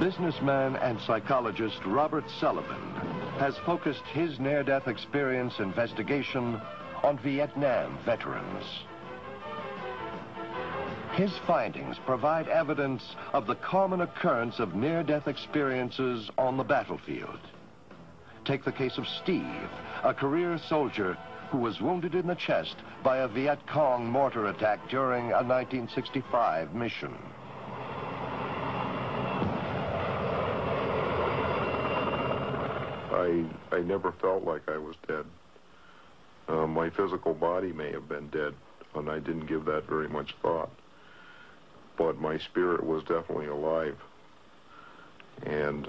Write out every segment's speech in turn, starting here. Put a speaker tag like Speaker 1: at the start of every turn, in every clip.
Speaker 1: Businessman and psychologist Robert Sullivan has focused his near-death experience investigation on Vietnam veterans. His findings provide evidence of the common occurrence of near-death experiences on the battlefield. Take the case of Steve, a career soldier who was wounded in the chest by a Viet Cong mortar attack during a 1965 mission.
Speaker 2: I never felt like I was dead. My physical body may have been dead, and I didn't give that very much thought. But my spirit was definitely alive. And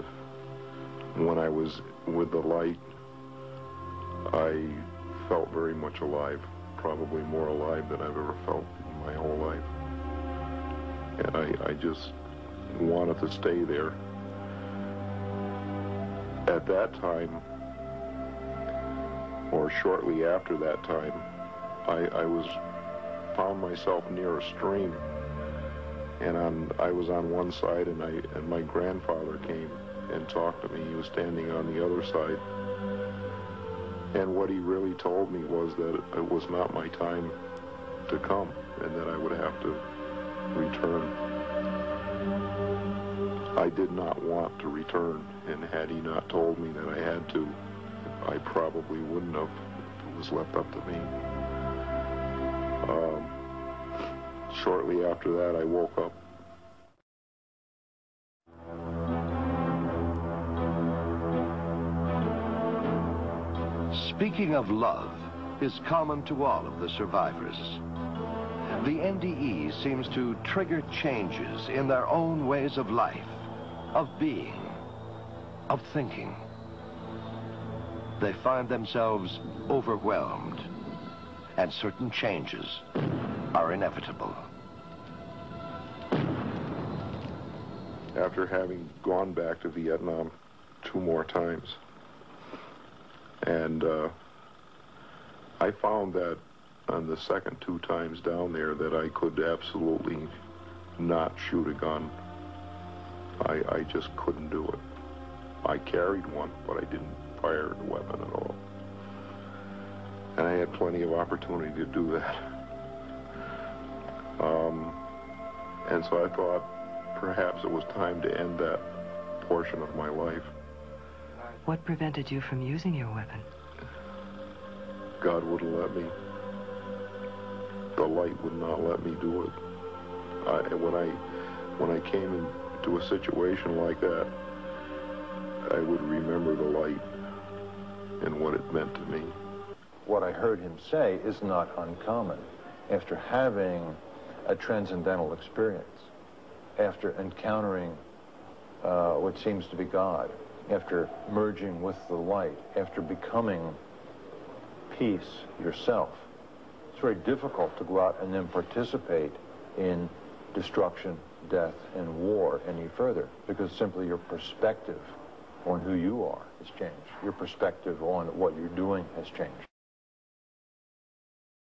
Speaker 2: when I was with the light, I felt very much alive, probably more alive than I've ever felt in my whole life. And I just wanted to stay there. At that time, or shortly after that time, I found myself near a stream, and I was on one side, and my grandfather came and talked to me. He was standing on the other side, and what he really told me was that it was not my time to come, and that I would have to return. I did not want to return, and had he not told me that I had to, I probably wouldn't have if it was left up to me. Shortly after that, I woke up.
Speaker 1: Speaking of love is common to all of the survivors. The NDE seems to trigger changes in their own ways of life, of being, of thinking. They find themselves overwhelmed, and certain changes are inevitable.
Speaker 2: After having gone back to Vietnam 2 more times, and I found that on the second 2 times down there that I could absolutely not shoot a gun. I just couldn't do it. I carried one, but I didn't fire the weapon at all. And I had plenty of opportunity to do that. And so I thought perhaps it was time to end that portion of my life.
Speaker 3: What prevented you from using your weapon?
Speaker 2: God wouldn't let me. The light would not let me do it. When I came into a situation like that, I would remember the light and what it meant to me.
Speaker 4: What I heard him say is not uncommon. After having a transcendental experience, after encountering what seems to be God, after merging with the light, after becoming peace yourself, it's very difficult to go out and then participate in destruction, death, and war any further, because simply your perspective on who you are has changed. Your perspective on what you're doing has changed.